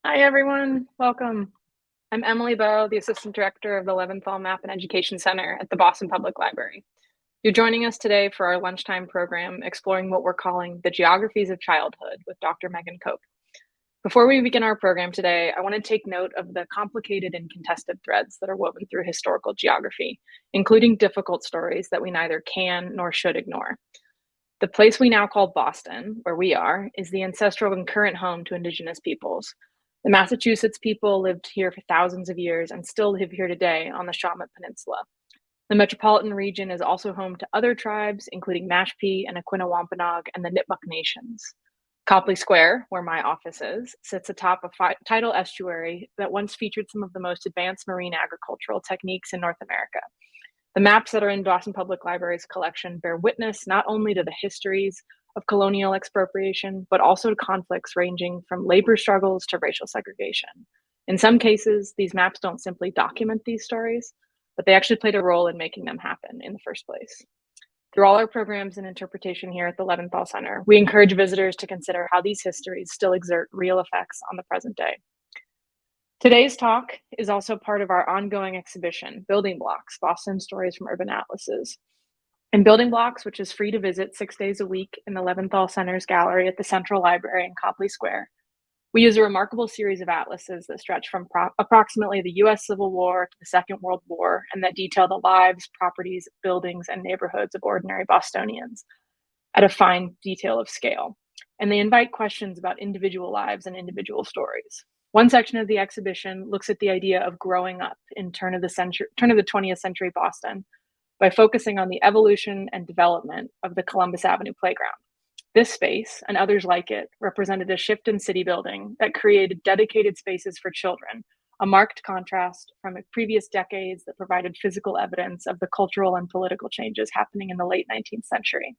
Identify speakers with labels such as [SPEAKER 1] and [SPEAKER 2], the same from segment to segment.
[SPEAKER 1] Hi, everyone. Welcome. I'm Emily Bowe, the Assistant Director of the Leventhal Map and Education Center at the Boston Public Library. You're joining us today for our lunchtime program exploring what we're calling the Geographies of Childhood with Dr. Meghan Cope. Before we begin our program today, I want to take note of the complicated and contested threads that are woven through historical geography, including difficult stories that we neither can nor should ignore. The place we now call Boston, where we are, is the ancestral and current home to Indigenous peoples. The Massachusetts people lived here for thousands of years and still live here today on the Shawmut Peninsula. The metropolitan region is also home to other tribes, including Mashpee and Aquinnah-Wampanoag and the Nipmuc Nations. Copley Square, where my office is, sits atop a tidal estuary that once featured some of the most advanced marine agricultural techniques in North America. The maps that are in Boston Public Library's collection bear witness not only to the histories of colonial expropriation, but also to conflicts ranging from labor struggles to racial segregation. In some cases, these maps don't simply document these stories, but they actually played a role in making them happen in the first place. Through all our programs and interpretation here at the Leventhal Center, we encourage visitors to consider how these histories still exert real effects on the present day. Today's talk is also part of our ongoing exhibition, Building Blocks, Boston Stories from Urban Atlases. In Building Blocks, which is free to visit 6 days a week in the Leventhal Center's gallery at the Central Library in Copley Square, we use a remarkable series of atlases that stretch from approximately the US Civil War to the Second World War and that detail the lives, properties, buildings, and neighborhoods of ordinary Bostonians at a fine detail of scale. And they invite questions about individual lives and individual stories. One section of the exhibition looks at the idea of growing up in turn of the 20th century Boston by focusing on the evolution and development of the Columbus Avenue playground. This space, and others like it, represented a shift in city building that created dedicated spaces for children, a marked contrast from previous decades that provided physical evidence of the cultural and political changes happening in the late 19th century.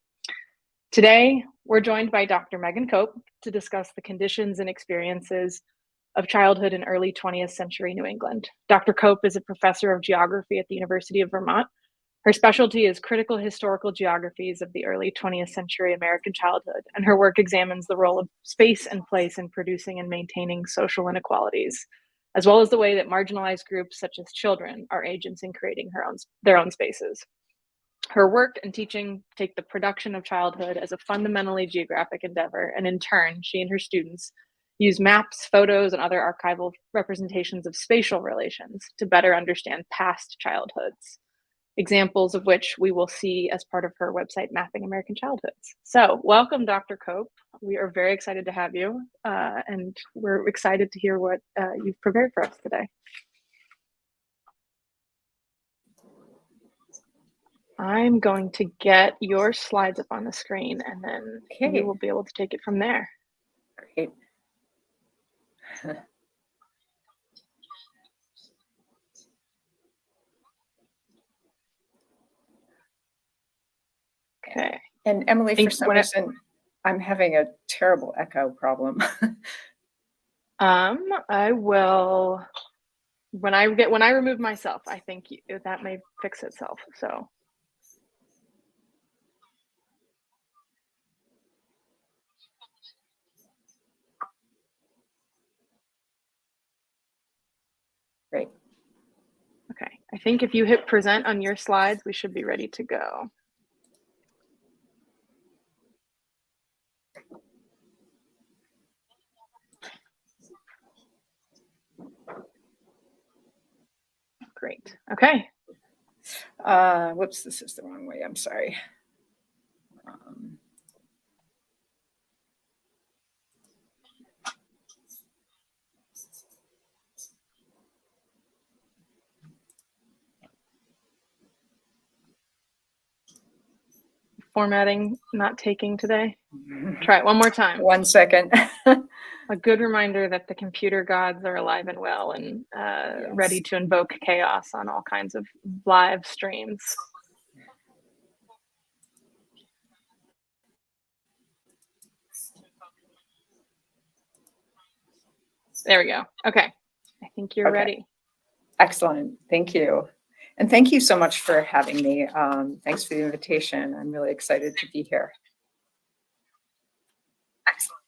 [SPEAKER 1] Today, we're joined by Dr. Meghan Cope to discuss the conditions and experiences of childhood in early 20th century New England. Dr. Cope is a professor of geography at the University of Vermont. Her specialty is critical historical geographies of the early 20th century American childhood, and her work examines the role of space and place in producing and maintaining social inequalities, as well as the way that marginalized groups such as children are agents in creating their own spaces. Her work and teaching take the production of childhood as a fundamentally geographic endeavor, and in turn, she and her students use maps, photos, and other archival representations of spatial relations to better understand past childhoods, examples of which we will see as part of her website, Mapping American Childhoods. So welcome, Dr. Cope. We are very excited to have you, and we're excited to hear what you've prepared for us today. I'm going to get your slides up on the screen, and then you will be able to take it from there.
[SPEAKER 2] Great.
[SPEAKER 1] Okay.
[SPEAKER 2] And Emily, for some reason, I'm having a terrible echo problem.
[SPEAKER 1] I will, when I remove myself, I think that may fix itself, so.
[SPEAKER 2] Great.
[SPEAKER 1] Okay, I think if you hit present on your slides, we should be ready to go. Great, okay.
[SPEAKER 2] Whoops, this is the wrong way, I'm sorry.
[SPEAKER 1] Formatting not taking today. Try it one more time.
[SPEAKER 2] 1 second.
[SPEAKER 1] A good reminder that the computer gods are alive and well and yes, ready to invoke chaos on all kinds of live streams. There we go. Okay. I think you're ready.
[SPEAKER 2] Excellent. Thank you. And thank you so much for having me. Thanks for the invitation. I'm really excited to be here. Excellent.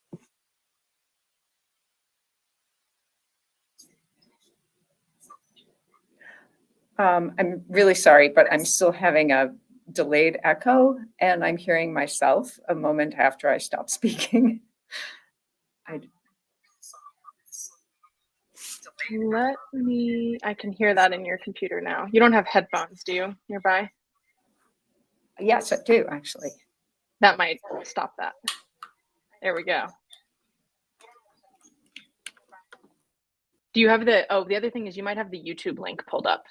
[SPEAKER 2] I'm really sorry, but I'm still having a delayed echo, and I'm hearing myself a moment after I stop speaking.
[SPEAKER 1] I can hear that in your computer now. You don't have headphones, do you, nearby?
[SPEAKER 2] Yes, I do, actually.
[SPEAKER 1] That might stop that. There we go. Do you have the other thing is you might have the YouTube link pulled up,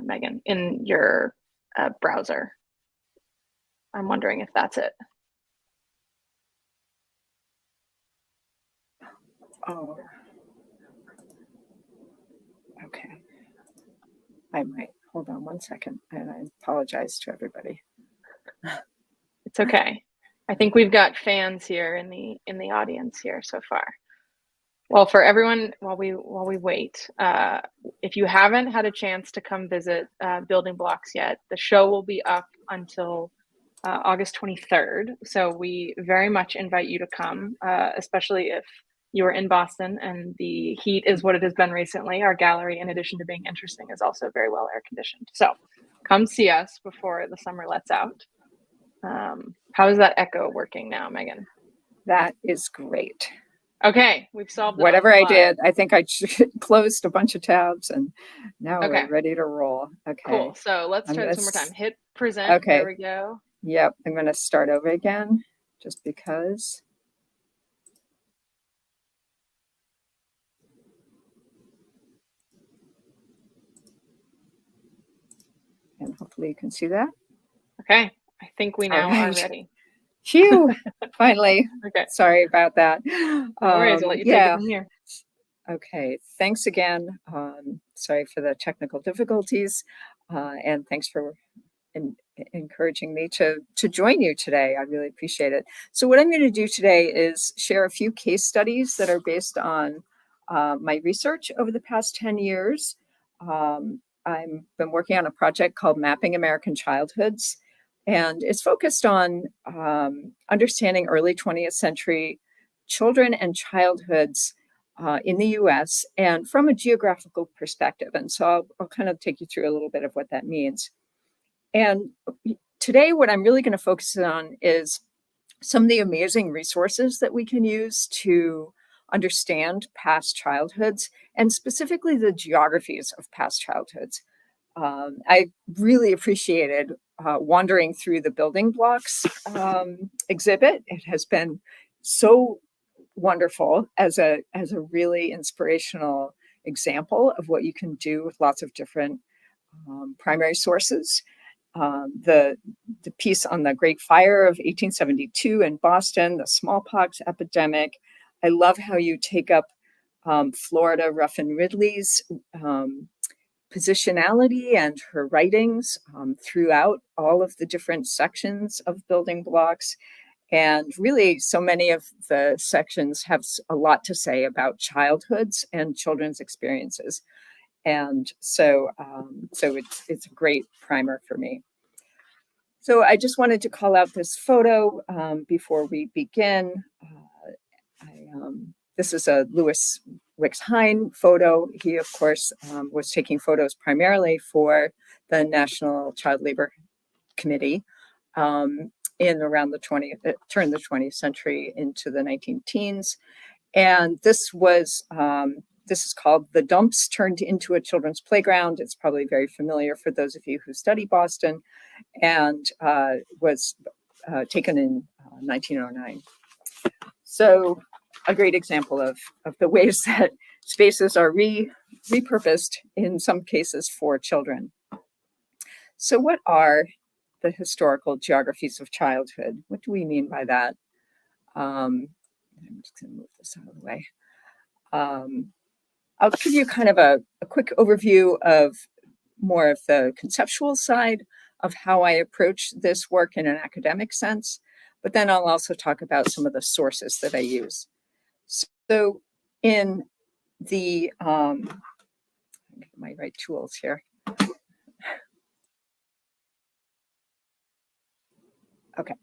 [SPEAKER 1] Megan, in your browser. I'm wondering if that's it.
[SPEAKER 2] Oh, okay. I might, hold on one second, and I apologize to everybody.
[SPEAKER 1] It's okay. I think we've got fans here in the audience here so far. Well, for everyone, while we wait, if you haven't had a chance to come visit Building Blocks yet, the show will be up until August 23rd. So we very much invite you to come, especially if you are in Boston and the heat is what it has been recently. Our gallery, in addition to being interesting, is also very well air conditioned. So come see us before the summer lets out. How is that echo working now, Megan?
[SPEAKER 2] That is great.
[SPEAKER 1] Okay, we've solved it.
[SPEAKER 2] Whatever I did, I think I closed a bunch of tabs, and now we're ready to roll. Okay.
[SPEAKER 1] Cool. So let's try this one more time. Hit present.
[SPEAKER 2] Okay.
[SPEAKER 1] There we go.
[SPEAKER 2] Yep. I'm going to start over again just because. And hopefully you can see that.
[SPEAKER 1] Okay. I think we now are ready.
[SPEAKER 2] Phew, finally.
[SPEAKER 1] Okay.
[SPEAKER 2] Sorry about that.
[SPEAKER 1] No worries. I'll let you take it from here.
[SPEAKER 2] Okay. Thanks again. Sorry for the technical difficulties. And thanks for encouraging me to join you today. I really appreciate it. So what I'm going to do today is share a few case studies that are based on my research over the past 10 years. I've been working on a project called Mapping American Childhoods, and it's focused on understanding early 20th century children and childhoods in the US and from a geographical perspective. And so I'll kind of take you through a little bit of what that means. And today, what I'm really going to focus on is some of the amazing resources that we can use to understand past childhoods, and specifically the geographies of past childhoods. I really appreciated wandering through the Building Blocks exhibit. It has been so wonderful as a really inspirational example of what you can do with lots of different primary sources. The piece on the Great Fire of 1872 in Boston, the smallpox epidemic. I love how you take up Florida Ruffin Ridley's positionality and her writings throughout all of the different sections of Building Blocks. And really, so many of the sections have a lot to say about childhoods and children's experiences. And so it's a great primer for me. So I just wanted to call out this photo before we begin. This is a Louis Wicks-Hine photo. He, of course, was taking photos primarily for the National Child Labor Committee in around the turn of the 20th century into the 19 teens. And this is called The Dumps Turned into a Children's Playground. It's probably very familiar for those of you who study Boston, and was taken in 1909. So a great example of the ways that spaces are repurposed in some cases for children. So what are the historical geographies of childhood? What do we mean by that? I'm just going to move this out of the way. I'll give you kind of a quick overview of more of the conceptual side of how I approach this work in an academic sense, but then I'll also talk about some of the sources that I use. So in the, get my right tools here. Okay.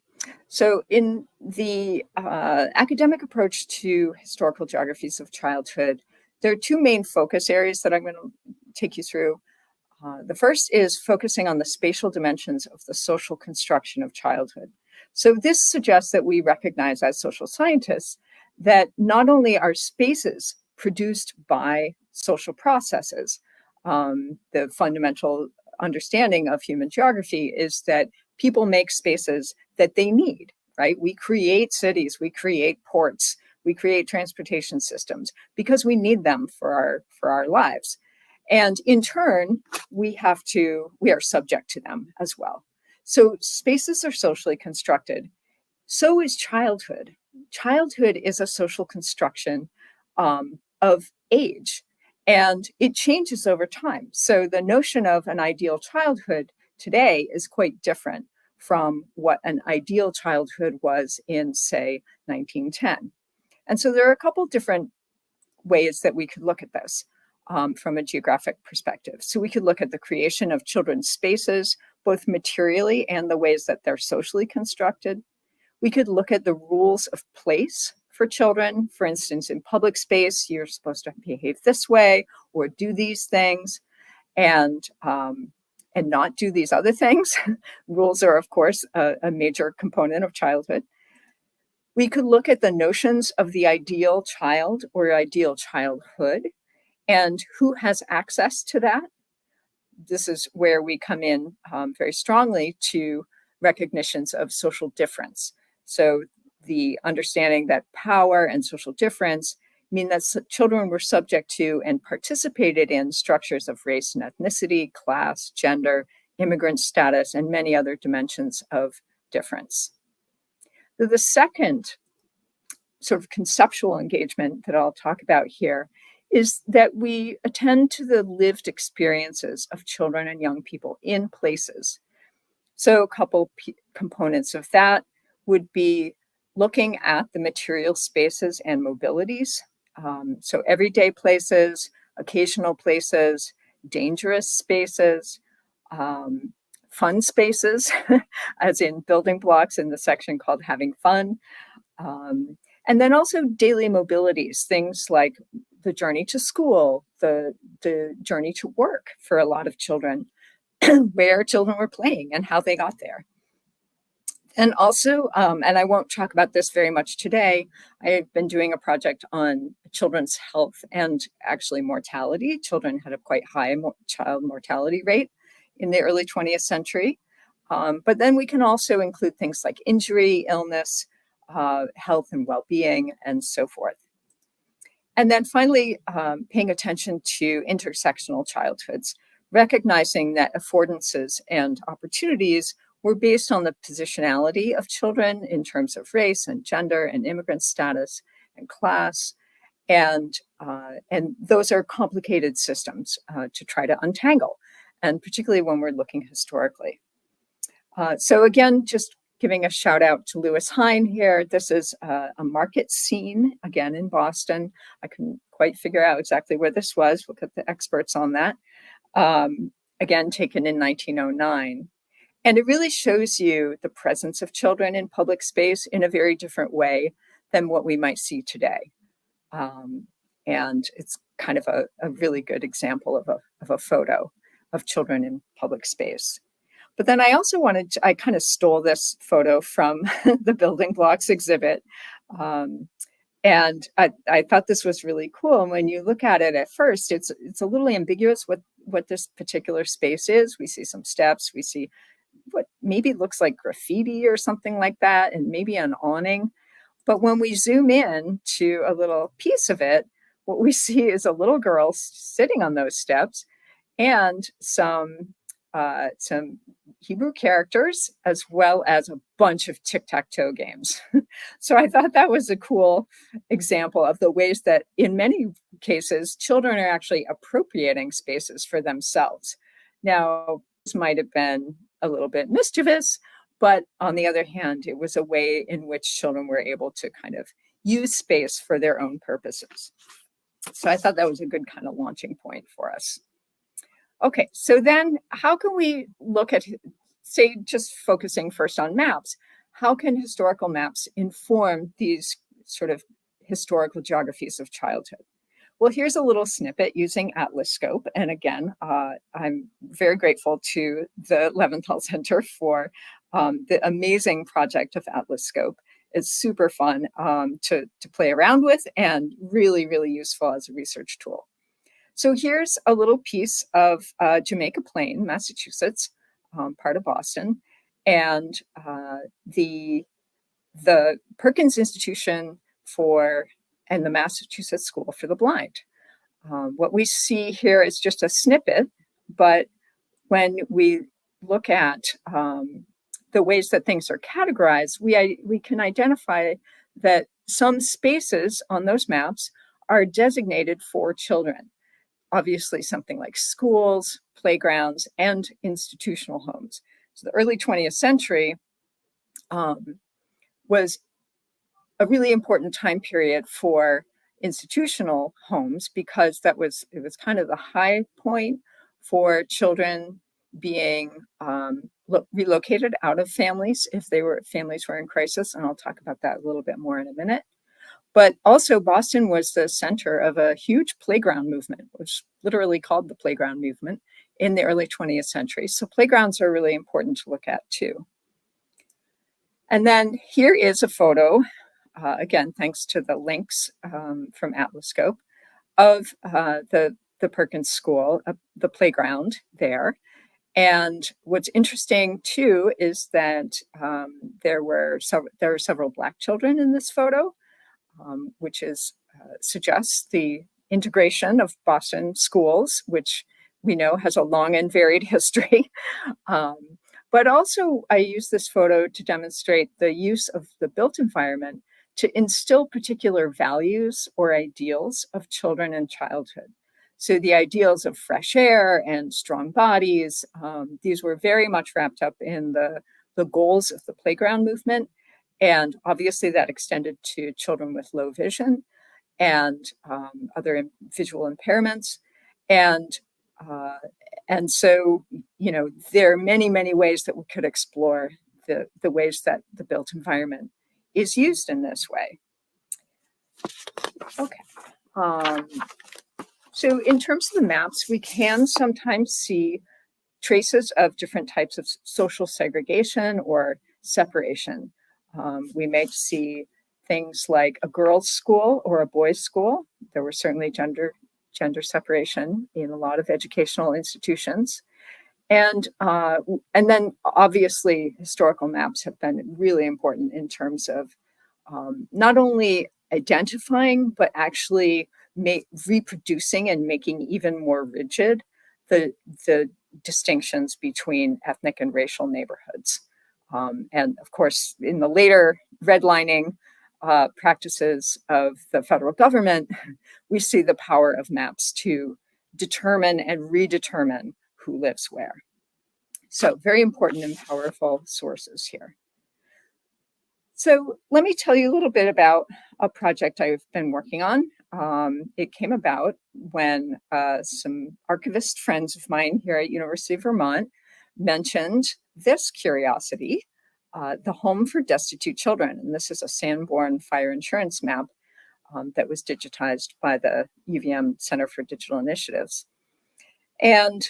[SPEAKER 2] So in the academic approach to historical geographies of childhood, there are two main focus areas that I'm going to take you through. The first is focusing on the spatial dimensions of the social construction of childhood. So this suggests that we recognize as social scientists that not only are spaces produced by social processes, the fundamental understanding of human geography is that people make spaces that they need, right? We create cities, we create ports, we create transportation systems because we need them for our lives. And in turn, we are subject to them as well. So spaces are socially constructed. So is childhood. Childhood is a social construction of age, and it changes over time. So the notion of an ideal childhood today is quite different from what an ideal childhood was in, say, 1910. And so there are a couple different ways that we could look at this from a geographic perspective. So we could look at the creation of children's spaces, both materially and the ways that they're socially constructed. We could look at the rules of place for children. For instance, in public space, you're supposed to behave this way or do these things and not do these other things. Rules are, of course, a major component of childhood. We could look at the notions of the ideal child or ideal childhood and who has access to that. This is where we come in very strongly to recognitions of social difference. So the understanding that power and social difference mean that children were subject to and participated in structures of race and ethnicity, class, gender, immigrant status, and many other dimensions of difference. The second sort of conceptual engagement that I'll talk about here is that we attend to the lived experiences of children and young people in places. So a couple components of that would be looking at the material spaces and mobilities. So everyday places, occasional places, dangerous spaces, fun spaces, as in building blocks in the section called having fun. And then also daily mobilities, things like the journey to school, the journey to work for a lot of children, where children were playing and how they got there. And also, and I won't talk about this very much today, I've been doing a project on children's health and actually mortality. Children had a quite high child mortality rate in the early 20th century. But then we can also include things like injury, illness, health and well-being, and so forth. And then finally, paying attention to intersectional childhoods, recognizing that affordances and opportunities were based on the positionality of children in terms of race and gender and immigrant status and class. And those are complicated systems to try to untangle, and particularly when we're looking historically. So again, just giving a shout out to Lewis Hine here. This is a market scene, again, in Boston. I couldn't quite figure out exactly where this was. We'll get the experts on that. Again, taken in 1909. And it really shows you the presence of children in public space in a very different way than what we might see today. And it's kind of a really good example of a photo of children in public space. But then I also I kind of stole this photo from the building blocks exhibit. And I thought this was really cool. And when you look at it at first, it's a little ambiguous what this particular space is. We see some steps, we see what maybe looks like graffiti or something like that, and maybe an awning. But when we zoom in to a little piece of it, what we see is a little girl sitting on those steps and some Hebrew characters, as well as a bunch of tic-tac-toe games. So I thought that was a cool example of the ways that in many cases, children are actually appropriating spaces for themselves. Now, this might have been a little bit mischievous, but on the other hand, it was a way in which children were able to kind of use space for their own purposes. So I thought that was a good kind of launching point for us. Okay, so then how can we look at, say, just focusing first on maps, how can historical maps inform these sort of historical geographies of childhood? Well, here's a little snippet using Atlas Scope. And again, I'm very grateful to the Leventhal Center for the amazing project of Atlas Scope. It's super fun to play around with and really, really useful as a research tool. So here's a little piece of Jamaica Plain, Massachusetts, part of Boston, and the Perkins Institution and the Massachusetts School for the Blind. What we see here is just a snippet, but when we look at the ways that things are categorized, we can identify that some spaces on those maps are designated for children. Obviously, something like schools, playgrounds, and institutional homes. So the early 20th century was a really important time period for institutional homes because it was kind of the high point for children being relocated out of families if families were in crisis, and I'll talk about that a little bit more in a minute. But also Boston was the center of a huge playground movement, which literally called the playground movement in the early 20th century. So playgrounds are really important to look at too. And then here is a photo, again, thanks to the links from Atlas Scope, of the Perkins School, the playground there. And what's interesting too is that there were several Black children in this photo, which suggests the integration of Boston schools, which we know has a long and varied history. But also I use this photo to demonstrate the use of the built environment to instill particular values or ideals of children and childhood. So the ideals of fresh air and strong bodies, these were very much wrapped up in the goals of the playground movement. And obviously that extended to children with low vision and other visual impairments. And so, there are many, many ways that we could explore the ways that the built environment is used in this way. Okay. So in terms of the maps, we can sometimes see traces of different types of social segregation or separation. We may see things like a girls' school or a boys' school. There was certainly gender separation in a lot of educational institutions. And then obviously historical maps have been really important in terms of not only identifying, but actually reproducing and making even more rigid the distinctions between ethnic and racial neighborhoods. And of course, in the later redlining practices of the federal government, we see the power of maps to determine and redetermine who lives where. So very important and powerful sources here. So let me tell you a little bit about a project I've been working on. It came about when some archivist friends of mine here at University of Vermont mentioned this curiosity, the Home for Destitute Children. And this is a Sanborn fire insurance map that was digitized by the UVM Center for Digital Initiatives. And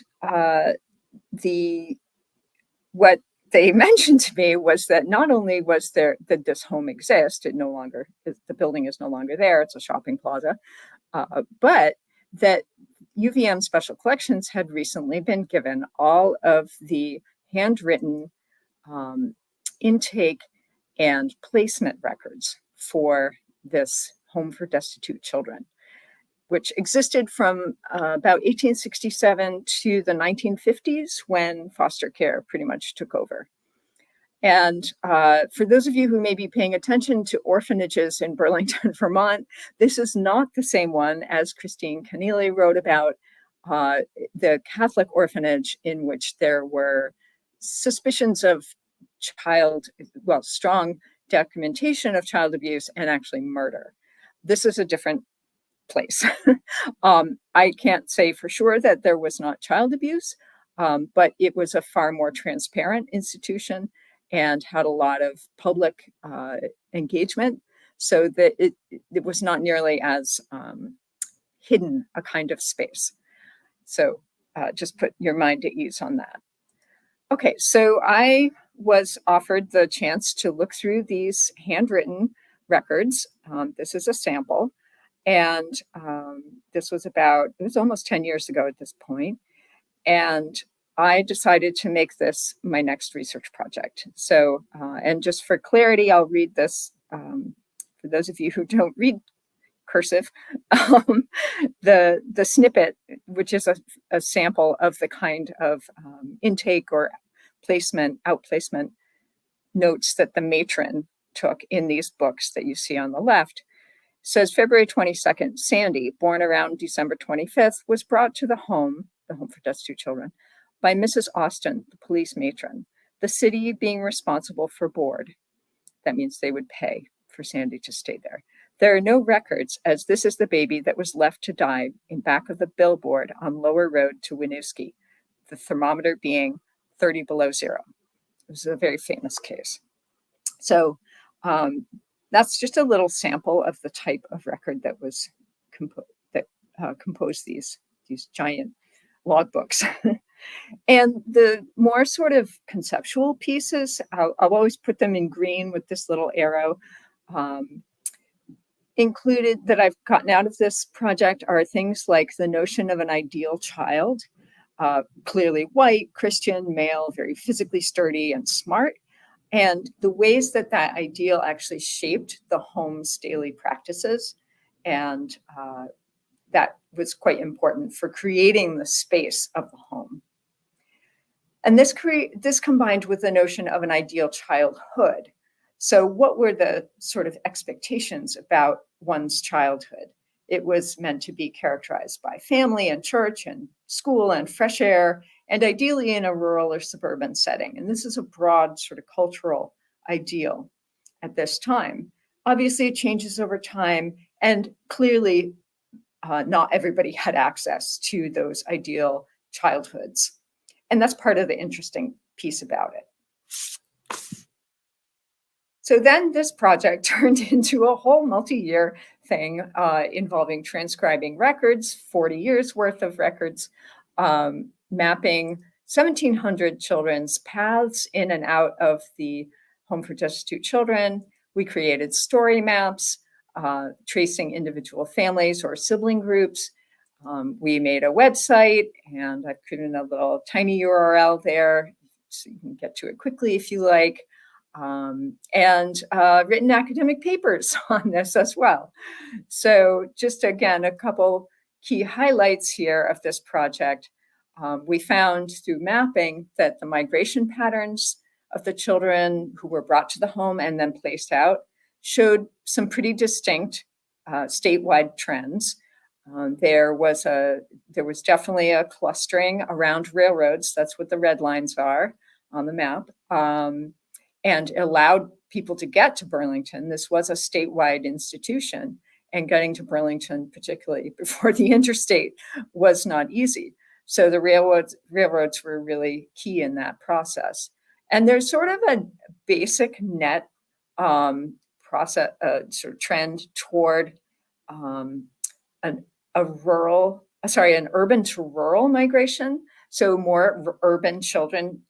[SPEAKER 2] what they mentioned to me was that not only did this home exist, the building is no longer there, it's a shopping plaza, but that UVM Special Collections had recently been given all of the handwritten intake and placement records for this Home for Destitute Children, which existed from about 1867 to the 1950s when foster care pretty much took over. And for those of you who may be paying attention to orphanages in Burlington, Vermont, this is not the same one as Christine Keneally wrote about, the Catholic orphanage in which there were suspicions of strong documentation of child abuse and actually murder. This is a different place. I can't say for sure that there was not child abuse, but it was a far more transparent institution and had a lot of public engagement, so that it was not nearly as hidden a kind of space. So just put your mind at ease on that. Okay, so I was offered the chance to look through these handwritten records. This is a sample, and this was it was almost 10 years ago at this point. And I decided to make this my next research project. So, and just for clarity, I'll read this for those of you who don't read cursive, the snippet, which is a sample of the kind of intake or outplacement notes that the matron took in these books that you see on the left, says February 22nd, Sandy, born around December 25th, was brought to the home for destitute children, by Mrs. Austin, the police matron, the city being responsible for board. That means they would pay for Sandy to stay there. There are no records, as this is the baby that was left to die in back of the billboard on Lower Road to Winooski, the thermometer being 30 below zero. It was a very famous case. So that's just a little sample of the type of record that was composed these giant logbooks. And the more sort of conceptual pieces, I'll always put them in green with this little arrow. Included that I've gotten out of this project are things like the notion of an ideal child, clearly white, Christian, male, very physically sturdy and smart, and the ways that that ideal actually shaped the home's daily practices. And that was quite important for creating the space of the home. And this combined with the notion of an ideal childhood. So what were the sort of expectations about one's childhood? It was meant to be characterized by family and church and school and fresh air, and ideally in a rural or suburban setting. And this is a broad sort of cultural ideal at this time. Obviously, it changes over time, and clearly not everybody had access to those ideal childhoods. And that's part of the interesting piece about it. So then this project turned into a whole multi-year thing involving transcribing records, 40 years worth of records, mapping 1,700 children's paths in and out of the Home for Destitute Children. We created story maps, tracing individual families or sibling groups. We made a website, and I've put in a little tiny URL there so you can get to it quickly if you like. And written academic papers on this as well. So just again, a couple key highlights here of this project. We found through mapping that the migration patterns of the children who were brought to the home and then placed out showed some pretty distinct statewide trends. There was definitely a clustering around railroads. That's what the red lines are on the map. And allowed people to get to Burlington. This was a statewide institution, and getting to Burlington, particularly before the interstate, was not easy. So the railroads were really key in that process. And there's sort of a basic net process, sort of trend toward an urban to rural migration. So more urban children,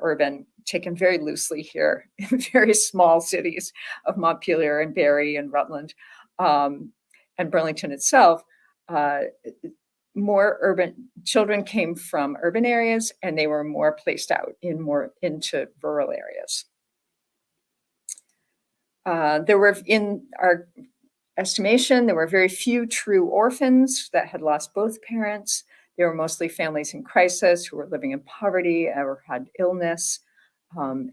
[SPEAKER 2] urban taken very loosely here in very small cities of Montpelier and Barrie and Rutland and Burlington itself. More urban children came from urban areas, and they were more placed out into rural areas. There were, in our estimation, there were very few true orphans that had lost both parents. They were mostly families in crisis who were living in poverty or had illness.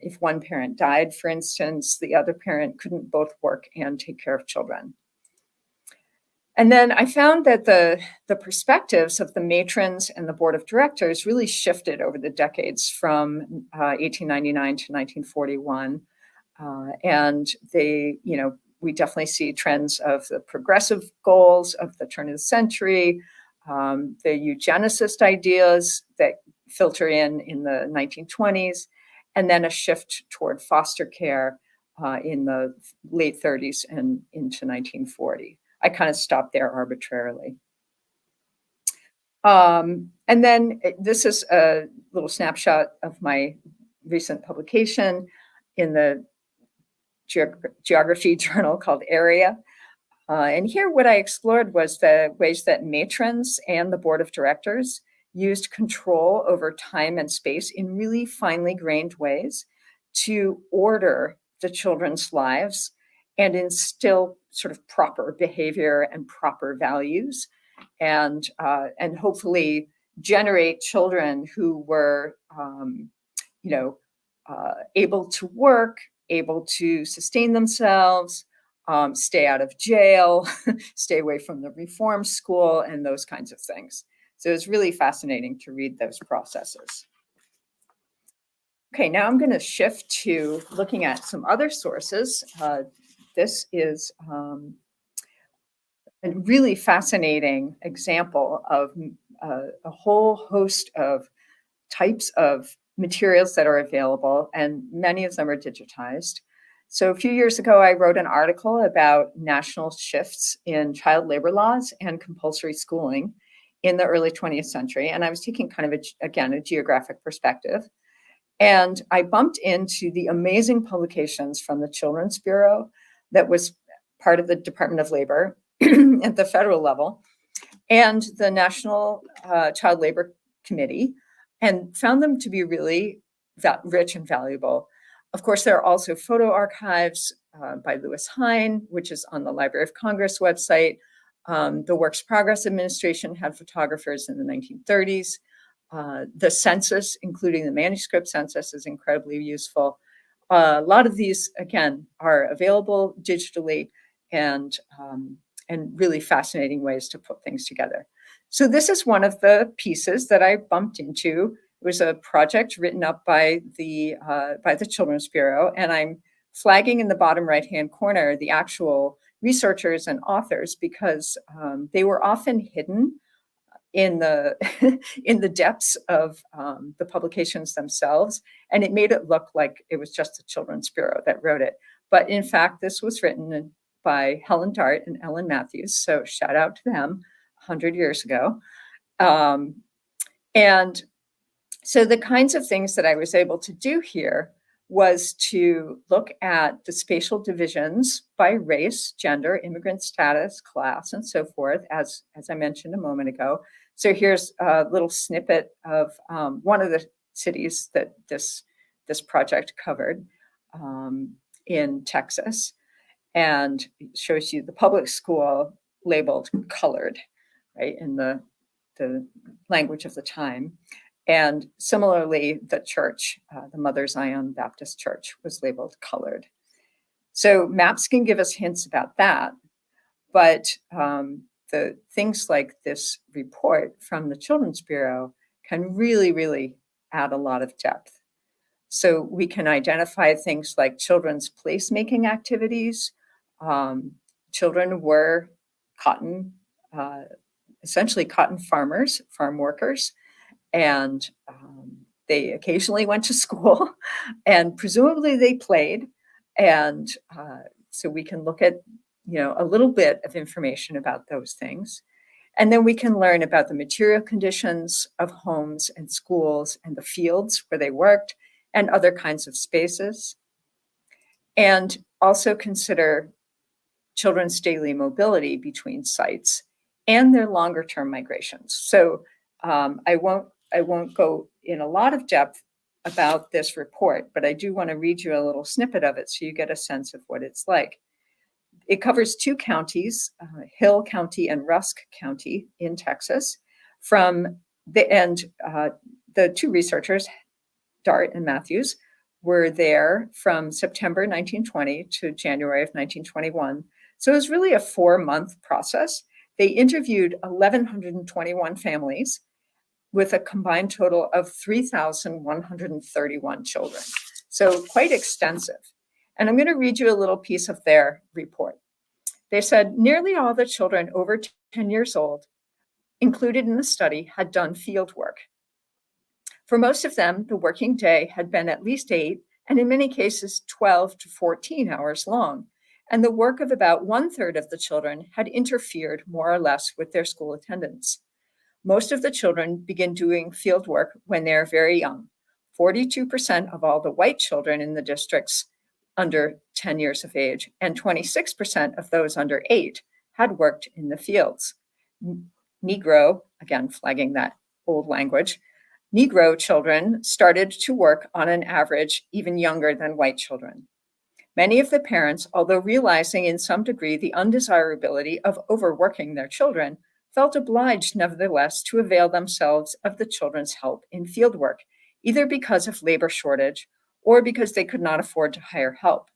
[SPEAKER 2] If one parent died, for instance, the other parent couldn't both work and take care of children. And then I found that the perspectives of the matrons and the board of directors really shifted over the decades from 1899 to 1941. And we definitely see trends of the progressive goals of the turn of the century, the eugenicist ideas that filter in the 1920s, and then a shift toward foster care in the late 30s and into 1940. I kind of stopped there arbitrarily. And then this is a little snapshot of my recent publication in the Geography journal called Area. And here what I explored was the ways that matrons and the board of directors used control over time and space in really finely grained ways to order the children's lives and instill sort of proper behavior and proper values, and hopefully generate children who were, you know, able to work, able to sustain themselves, stay out of jail, stay away from the reform school, and those kinds of things. So it's really fascinating to read those processes. Okay, now I'm going to shift to looking at some other sources. This is a really fascinating example of a whole host of types of materials that are available, and many of them are digitized. So a few years ago, I wrote an article about national shifts in child labor laws and compulsory schooling in the early 20th century. And I was taking kind of, again, a geographic perspective. And I bumped into the amazing publications from the Children's Bureau that was part of the Department of Labor at the federal level, and the National Child Labor Committee, and found them to be really rich and valuable. Of course, there are also photo archives by Lewis Hine, which is on the Library of Congress website. The Works Progress Administration had photographers in the 1930s. The census, including the manuscript census, is incredibly useful. A lot of these, again, are available digitally, and really fascinating ways to put things together. So this is one of the pieces that I bumped into. It was a project written up by the Children's Bureau, and I'm flagging in the bottom right-hand corner the actual researchers and authors, because they were often hidden in the in the depths of the publications themselves, and it made it look like it was just the Children's Bureau that wrote it. But in fact, this was written by Helen Dart and Ellen Matthews, so shout out to them 100 years ago. And so the kinds of things that I was able to do here was to look at the spatial divisions by race, gender, immigrant status, class, and so forth, as I mentioned a moment ago. So here's a little snippet of one of the cities that this project covered in Texas, and it shows you the public school labeled colored, right, in the language of the time. And similarly, the church, the Mother Zion Baptist Church, was labeled colored. So maps can give us hints about that, but the things like this report from the Children's Bureau can really, really add a lot of depth. So we can identify things like children's placemaking activities. Children were essentially cotton farmers, farm workers, and they occasionally went to school, and presumably they played. And so we can look at, a little bit of information about those things. And then we can learn about the material conditions of homes and schools and the fields where they worked and other kinds of spaces. And also consider children's daily mobility between sites and their longer term migrations. So I won't go in a lot of depth about this report, but I do want to read you a little snippet of it so you get a sense of what it's like. It covers two counties, Hill County and Rusk County in Texas. The two researchers, Dart and Matthews, were there from September 1920 to January of 1921. So it was really a 4-month process. They interviewed 1,121 families with a combined total of 3,131 children. So quite extensive. And I'm going to read you a little piece of their report. They said nearly all the children over 10 years old included in the study had done field work. For most of them, the working day had been at least 8, and in many cases 12 to 14 hours long. And the work of about 1/3 of the children had interfered more or less with their school attendance. Most of the children begin doing field work when they're very young. 42% of all the white children in the districts under 10 years of age, and 26% of those under 8 had worked in the fields. Negro, again flagging that old language, Negro children started to work on an average even younger than white children. Many of the parents, although realizing in some degree the undesirability of overworking their children, felt obliged nevertheless to avail themselves of the children's help in fieldwork, either because of labor shortage or because they could not afford to hire help.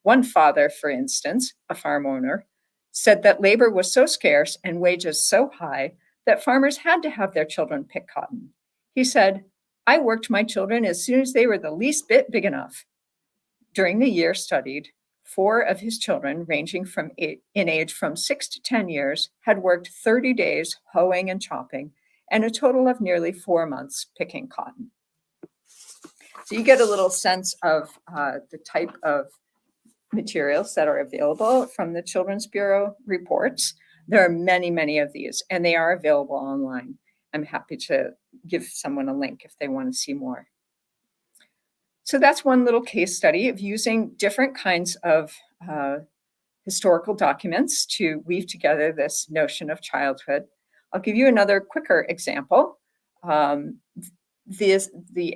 [SPEAKER 2] One father, for instance, a farm owner, said that labor was so scarce and wages so high that farmers had to have their children pick cotton. He said, "I worked my children as soon as they were the least bit big enough." During the year studied, 4 of his children, ranging in age from 6 to 10 years, had worked 30 days hoeing and chopping, and a total of nearly 4 months picking cotton. So you get a little sense of the type of materials that are available from the Children's Bureau reports. There are many, many of these, and they are available online. I'm happy to give someone a link if they want to see more. So that's one little case study of using different kinds of historical documents to weave together this notion of childhood. I'll give you another quicker example. The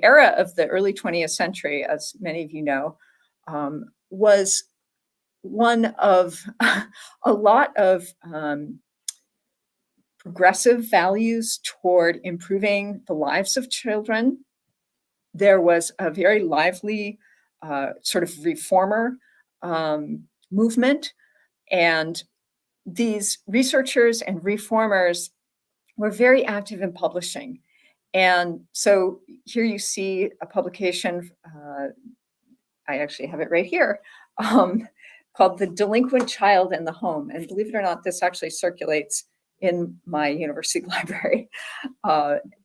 [SPEAKER 2] era of the early 20th century, as many of you know, was one of a lot of progressive values toward improving the lives of children. There was a very lively sort of reformer movement, and these researchers and reformers were very active in publishing. And so here you see a publication, I actually have it right here, called The Delinquent Child in the Home. And believe it or not, this actually circulates in my university library.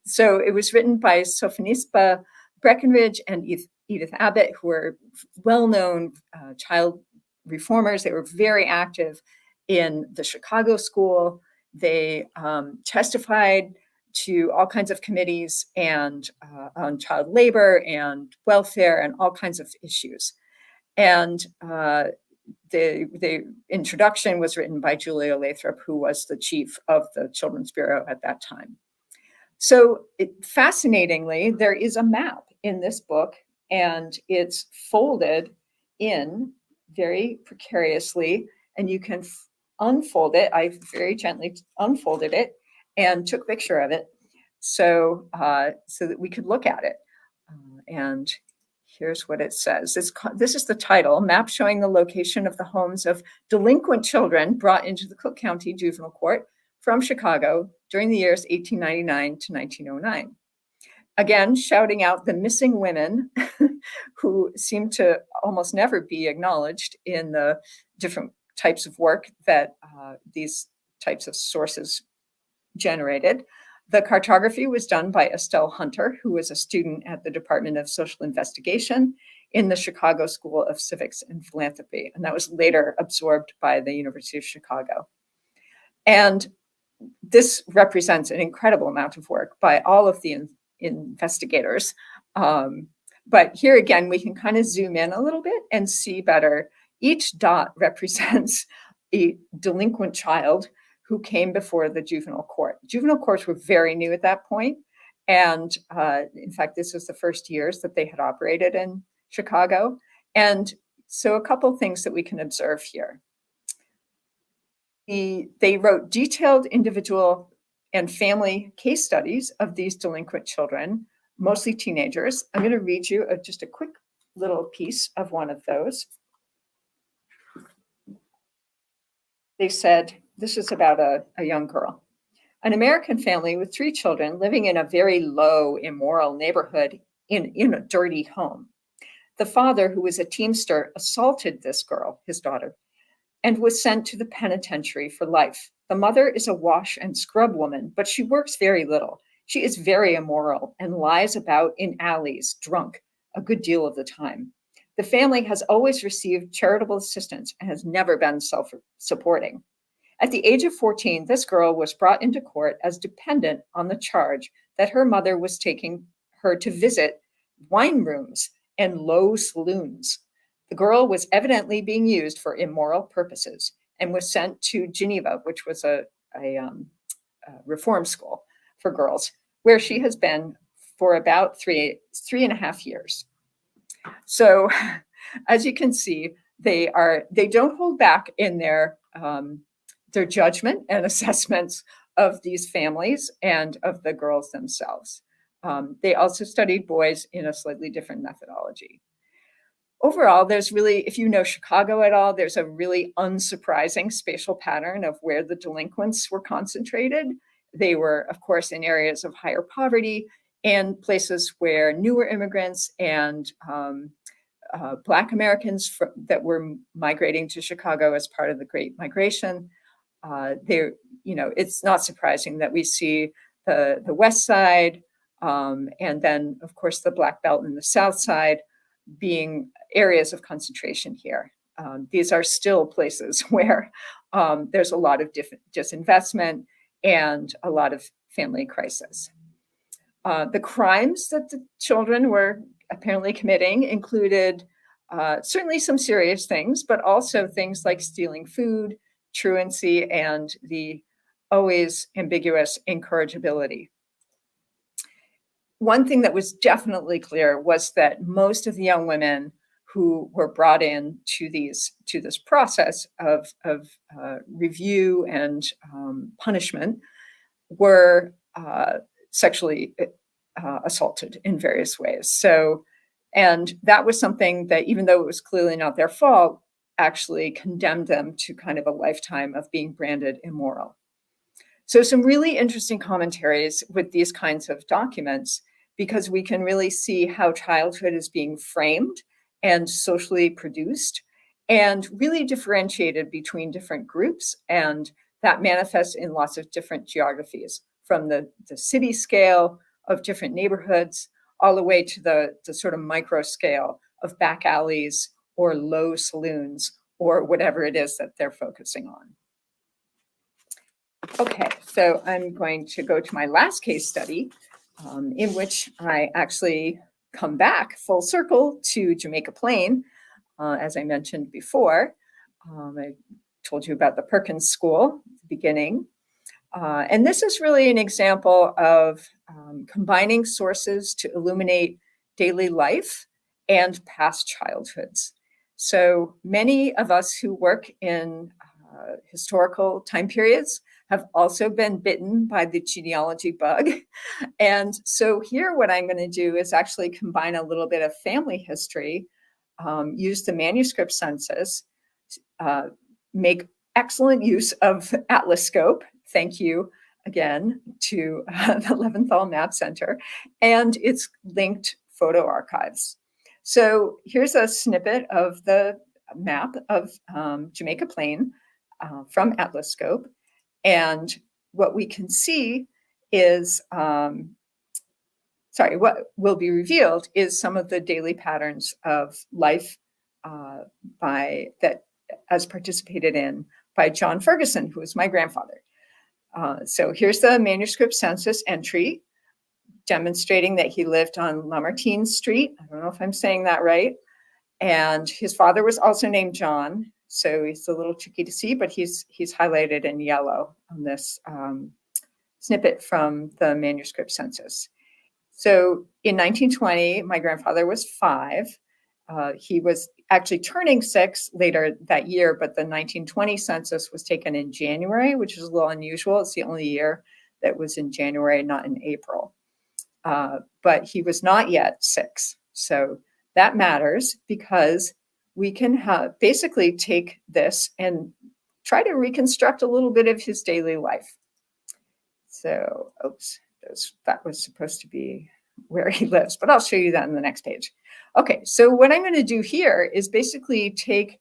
[SPEAKER 2] So it was written by Sophonisba Breckenridge and Edith Abbott, who were well-known child reformers. They were very active in the Chicago school. They testified to all kinds of committees and on child labor and welfare and all kinds of issues. And the introduction was written by Julia Lathrop, who was the chief of the Children's Bureau at that time. So fascinatingly, there is a map in this book, and it's folded in very precariously, and you can unfold it. I very gently unfolded it and took a picture of it so that we could look at it. And here's what it says. This is the title, Map Showing the Location of the Homes of Delinquent Children Brought into the Cook County Juvenile Court from Chicago during the years 1899 to 1909. Again, shouting out the missing women who seem to almost never be acknowledged in the different types of work that these types of sources generated. The cartography was done by Estelle Hunter, who was a student at the Department of Social Investigation in the Chicago School of Civics and Philanthropy, and that was later absorbed by the University of Chicago. And this represents an incredible amount of work by all of the investigators. But here again, we can kind of zoom in a little bit and see better. Each dot represents a delinquent child who came before the juvenile court. Juvenile courts were very new at that point. And in fact, this was the first years that they had operated in Chicago. And so a couple things that we can observe here. They wrote detailed individual and family case studies of these delinquent children, mostly teenagers. I'm going to read you just a quick little piece of one of those. They said, this is about a young girl. An American family with 3 children living in a very low, immoral neighborhood in a dirty home. The father, who was a teamster, assaulted this girl, his daughter, and was sent to the penitentiary for life. The mother is a wash and scrub woman, but she works very little. She is very immoral and lies about in alleys, drunk, a good deal of the time. The family has always received charitable assistance and has never been self-supporting. At the age of 14, this girl was brought into court as dependent on the charge that her mother was taking her to visit wine rooms and low saloons. The girl was evidently being used for immoral purposes and was sent to Geneva, which was a reform school for girls, where she has been for about three and a half years. So, as you can see, they don't hold back in their judgment and assessments of these families and of the girls themselves. They also studied boys in a slightly different methodology. Overall, there's really, if you know Chicago at all, there's a really unsurprising spatial pattern of where the delinquents were concentrated. They were, of course, in areas of higher poverty and places where newer immigrants and Black Americans that were migrating to Chicago as part of the Great Migration. It's not surprising that we see the West Side and then, of course, the Black Belt and the South Side being areas of concentration here. These are still places where there's a lot of disinvestment and a lot of family crisis. The crimes that the children were apparently committing included certainly some serious things, but also things like stealing food, truancy, and the always ambiguous incorrigibility. One thing that was definitely clear was that most of the young women who were brought in to this process of review and punishment were sexually assaulted in various ways. So, and that was something that, even though it was clearly not their fault, actually condemned them to kind of a lifetime of being branded immoral. So some really interesting commentaries with these kinds of documents, because we can really see how childhood is being framed and socially produced and really differentiated between different groups. And that manifests in lots of different geographies, from the city scale of different neighborhoods all the way to the sort of micro scale of back alleys or low saloons or whatever it is that they're focusing on. Okay, so I'm going to go to my last case study, in which I actually come back full circle to Jamaica Plain, as I mentioned before. I told you about the Perkins School at the beginning. And this is really an example of combining sources to illuminate daily life and past childhoods. So many of us who work in historical time periods have also been bitten by the genealogy bug. And so here what I'm going to do is actually combine a little bit of family history, use the manuscript census, make excellent use of Atlas Scope. Thank you again to the Leventhal Map Center and its linked photo archives. So here's a snippet of the map of Jamaica Plain from Atlas Scope. And what we can see is, what will be revealed is some of the daily patterns of life as participated in by John Ferguson, who was my grandfather. So here's the manuscript census entry demonstrating that he lived on Lamartine Street. I don't know if I'm saying that right. And his father was also named John. So he's a little tricky to see, but he's highlighted in yellow on this snippet from the manuscript census. So in 1920, my grandfather was 5. He was actually turning 6 later that year, but the 1920 census was taken in January, which is a little unusual. It's the only year that was in January, not in April. But he was not yet 6. So that matters because we can basically take this and try to reconstruct a little bit of his daily life. So, that was supposed to be where he lives, but I'll show you that in the next page. Okay, so what I'm going to do here is basically take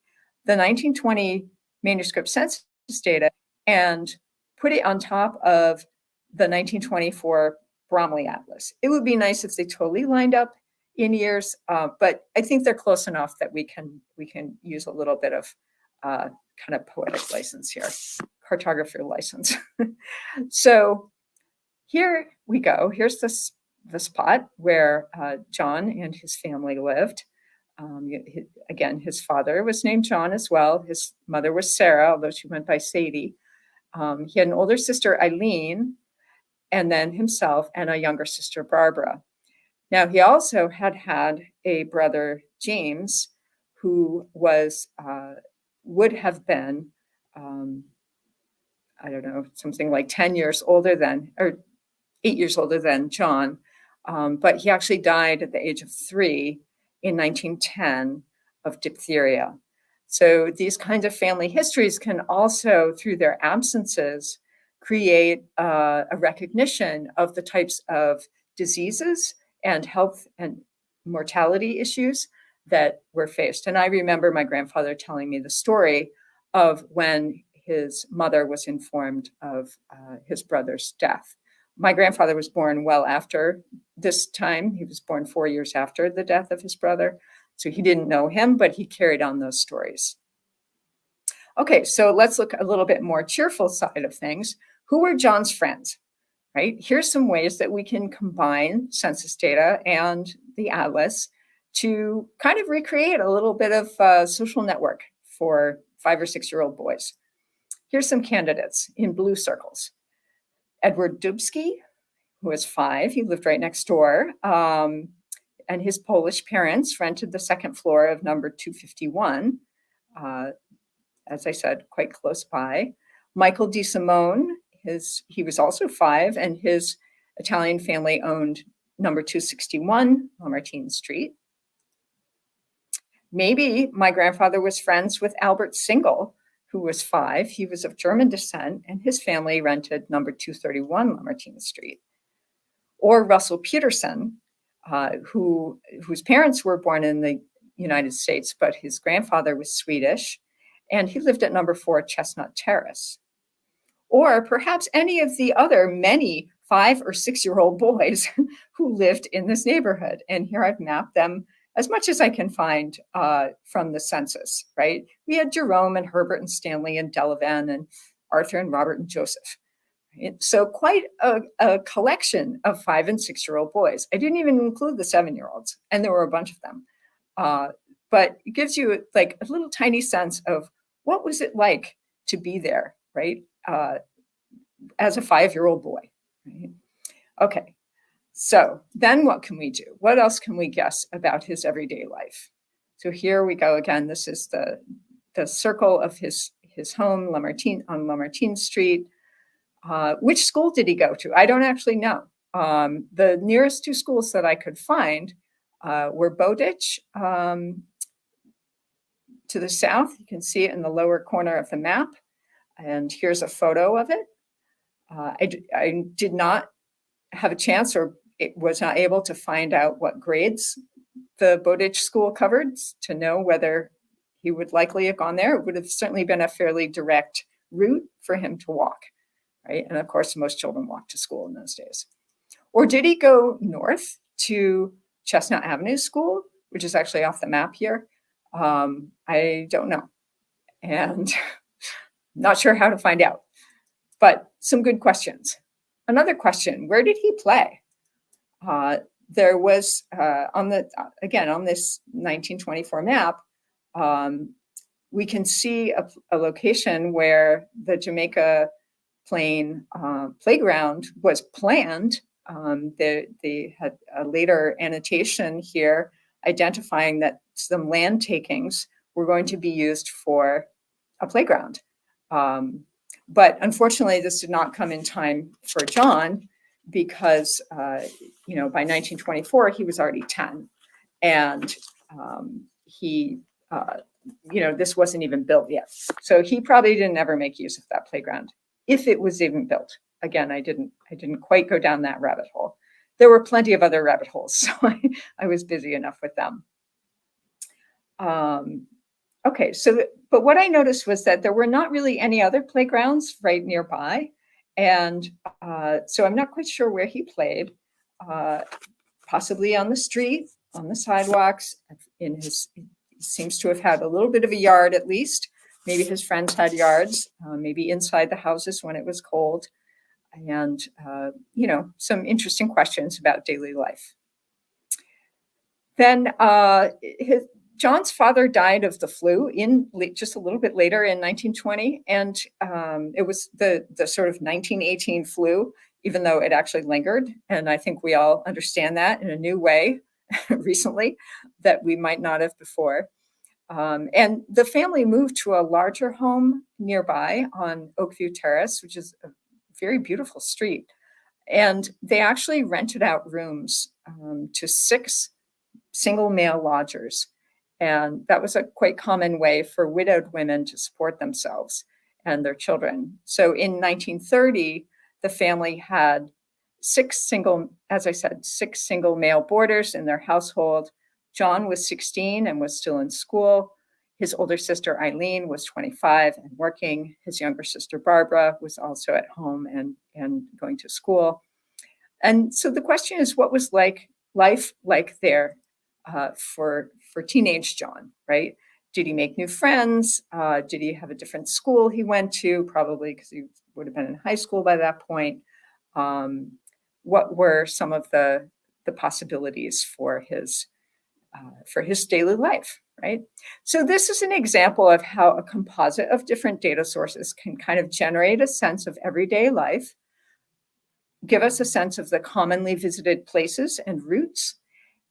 [SPEAKER 2] the 1920 manuscript census data and put it on top of the 1924 Bromley Atlas. It would be nice if they totally lined up in years, but I think they're close enough that we can use a little bit of kind of poetic license here. cartographer license. So here we go. Here's the spot where John and his family lived. Again, his father was named John as well. His mother was Sarah, although she went by Sadie. He had an older sister, Eileen, and then himself, and a younger sister, Barbara. Now, he also had a brother, James, who was would have been, I don't know, something like 10 years older than, or 8 years older than John, but he actually died at the age of 3 in 1910 of diphtheria. So these kinds of family histories can also, through their absences, create a recognition of the types of diseases and health and mortality issues that were faced. And I remember my grandfather telling me the story of when his mother was informed of his brother's death. My grandfather was born well after this time. He was born 4 years after the death of his brother. So he didn't know him, but he carried on those stories. Okay, so let's look a little bit more cheerful side of things. Who were John's friends, right? Here's some ways that we can combine census data and the atlas to kind of recreate a little bit of a social network for 5 or 6 year old boys. Here's some candidates in blue circles. Edward Dubski, who was 5, he lived right next door, and his Polish parents rented the second floor of number 251, as I said, quite close by. Michael DeSimone, he was also 5, and his Italian family owned number 261 Lamartine Street. Maybe my grandfather was friends with Albert Single, who was 5. He was of German descent, and his family rented number 231 Lamartine Street. Or Russell Peterson, whose parents were born in the United States, but his grandfather was Swedish, and he lived at number 4 Chestnut Terrace. Or perhaps any of the other many 5 or 6 year old boys who lived in this neighborhood. And here I've mapped them as much as I can find from the census, right? We had Jerome and Herbert and Stanley and Delavan and Arthur and Robert and Joseph. Right? So quite a collection of 5 and 6 year old boys. I didn't even include the 7 year olds, and there were a bunch of them. But it gives you like a little tiny sense of what was it like to be there, right? As a 5 year old boy. Right? Okay. So then what can we do? What else can we guess about his everyday life? So here we go again. This is the circle of his home, on Lamartine Street. Which school did he go to? I don't actually know. The nearest 2 schools that I could find were Bowditch to the south. You can see it in the lower corner of the map. And here's a photo of it. I did not have a chance, or it was not able to find out what grades the Bowditch school covered to know whether he would likely have gone there. It would have certainly been a fairly direct route for him to walk, right? And of course, most children walked to school in those days. Or did he go north to Chestnut Avenue School, which is actually off the map here? I don't know. And not sure how to find out, but some good questions. Another question, where did he play? There was, on this 1924 map, we can see a location where the Jamaica Plain playground was planned. They had a later annotation here identifying that some land takings were going to be used for a playground. But unfortunately, this did not come in time for John because, by 1924, he was already 10. And this wasn't even built yet. So he probably didn't ever make use of that playground, if it was even built. Again, I didn't quite go down that rabbit hole. There were plenty of other rabbit holes, so I was busy enough with them. Okay, but what I noticed was that there were not really any other playgrounds right nearby. And so I'm not quite sure where he played, possibly on the street, on the sidewalks. He seems to have had a little bit of a yard at least, Maybe his friends had yards, maybe inside the houses when it was cold, and some interesting questions about daily life. Then John's father died of the flu just a little bit later in 1920, and it was the sort of 1918 flu, even though it actually lingered. And I think we all understand that in a new way recently that we might not have before. And the family moved to a larger home nearby on Oakview Terrace, which is a very beautiful street. And they actually rented out rooms to 6 single male lodgers. And that was a quite common way for widowed women to support themselves and their children. So in 1930, the family had 6 single male boarders in their household. John was 16 and was still in school. His older sister, Eileen, was 25 and working. His younger sister, Barbara, was also at home and going to school. And so the question is, what was life like there for teenage John, right? Did he make new friends? Did he have a different school he went to? Probably because he would have been in high school by that point. What were some of the possibilities for his daily life, right? So this is an example of how a composite of different data sources can kind of generate a sense of everyday life, give us a sense of the commonly visited places and routes,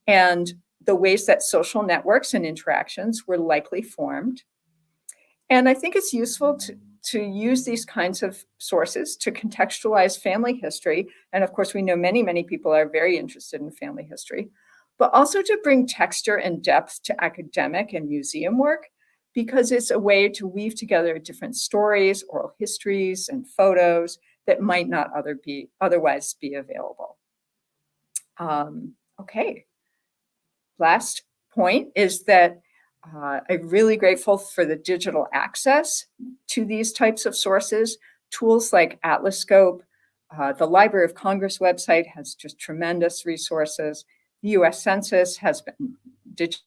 [SPEAKER 2] and the ways that social networks and interactions were likely formed. And I think it's useful to use these kinds of sources to contextualize family history. And of course, we know many, many people are very interested in family history, but also to bring texture and depth to academic and museum work, because it's a way to weave together different stories, oral histories, and photos that might not otherwise be available. Okay. Last point is that I'm really grateful for the digital access to these types of sources. Tools like Atlas Scope, the Library of Congress website has just tremendous resources. The US Census has been digital.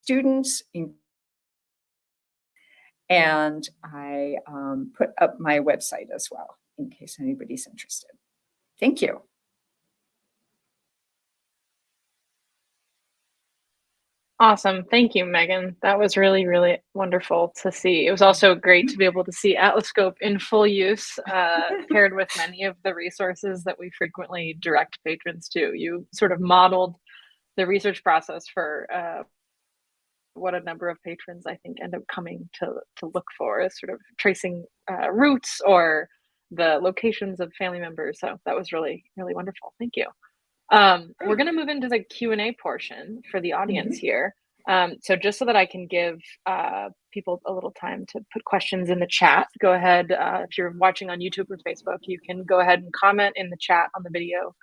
[SPEAKER 2] Students, and I put up my website as well in case anybody's interested. Thank you.
[SPEAKER 1] Awesome. Thank you, Megan. That was really, really wonderful to see. It was also great to be able to see Atlas Scope in full use, paired with many of the resources that we frequently direct patrons to. You sort of modeled the research process for what a number of patrons I think end up coming to look for, is sort of tracing routes or the locations of family members. So that was really, really wonderful. Thank you. We're going to move into the Q&A portion for the audience here. So just so that I can give people a little time to put questions in the chat, go ahead. If you're watching on YouTube or Facebook, you can go ahead and comment in the chat on the video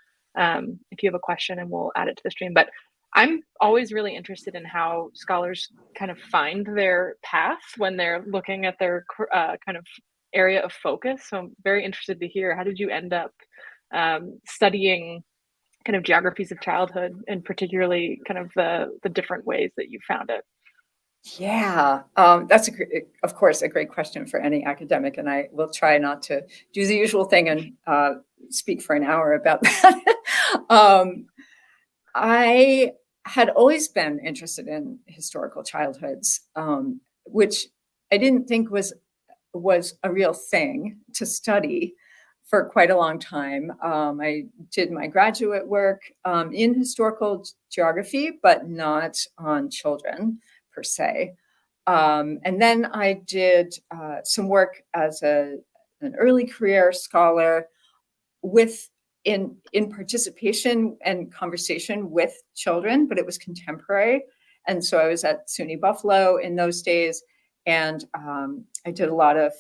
[SPEAKER 1] if you have a question, and we'll add it to the stream. But I'm always really interested in how scholars kind of find their path when they're looking at their kind of area of focus. So I'm very interested to hear, how did you end up studying kind of geographies of childhood, and particularly kind of the different ways that you found it?
[SPEAKER 2] Yeah, that's of course a great question for any academic, and I will try not to do the usual thing and speak for an hour about that. I had always been interested in historical childhoods, which I didn't think was a real thing to study for quite a long time. I did my graduate work in historical geography, but not on children per se. And then I did some work as an early career scholar in participation and conversation with children, but it was contemporary. And so I was at SUNY Buffalo in those days, And I did a lot of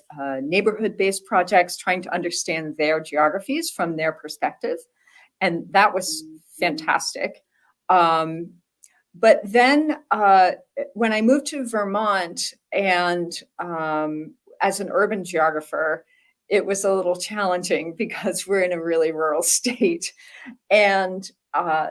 [SPEAKER 2] neighborhood-based projects trying to understand their geographies from their perspective. And that was fantastic. But then when I moved to Vermont and as an urban geographer, it was a little challenging because we're in a really rural state. And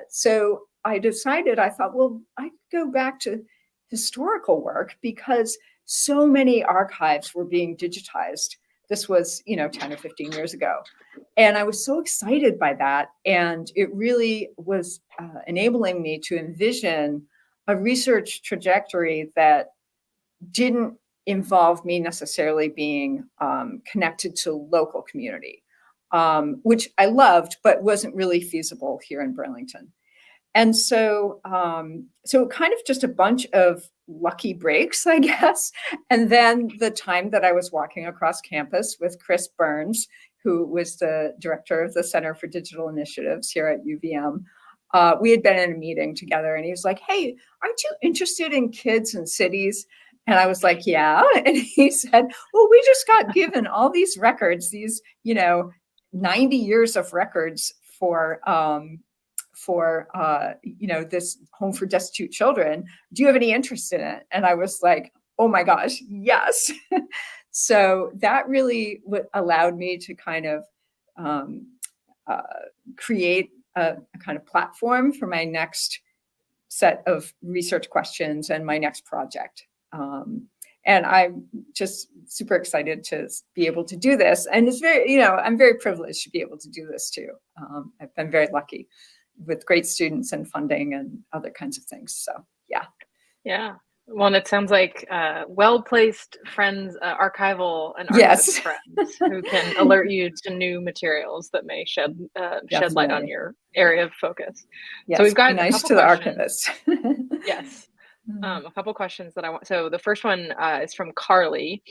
[SPEAKER 2] so I decided, I thought, well, I could go back to historical work because so many archives were being digitized. This was, 10 or 15 years ago. And I was so excited by that. And it really was enabling me to envision a research trajectory that didn't involve me necessarily being connected to local community, which I loved, but wasn't really feasible here in Burlington. And so, so kind of just a bunch of lucky breaks, I guess. And then the time that I was walking across campus with Chris Burns, who was the director of the Center for Digital Initiatives here at UVM, we had been in a meeting together, and he was like, "Hey, aren't you interested in kids and cities?" And I was like, "Yeah." And he said, "Well, we just got given all these records, these, 90 years of records for this home for destitute children. Do you have any interest in it?" And I was like, "Oh my gosh, yes." So that really allowed me to kind of create a kind of platform for my next set of research questions and my next project. And I'm just super excited to be able to do this. And it's very, I'm very privileged to be able to do this too. I've been very lucky with great students and funding and other kinds of things. So, yeah.
[SPEAKER 1] Yeah. Well, and it sounds like well-placed friends, archival and
[SPEAKER 2] Yes.
[SPEAKER 1] archivist friends who can alert you to new materials that may shed light on your area of focus.
[SPEAKER 2] Yes,
[SPEAKER 1] So we've got
[SPEAKER 2] be nice
[SPEAKER 1] a couple
[SPEAKER 2] to the
[SPEAKER 1] questions.
[SPEAKER 2] archivist.
[SPEAKER 1] Yes. A couple questions that I want. So the first one is from Carly.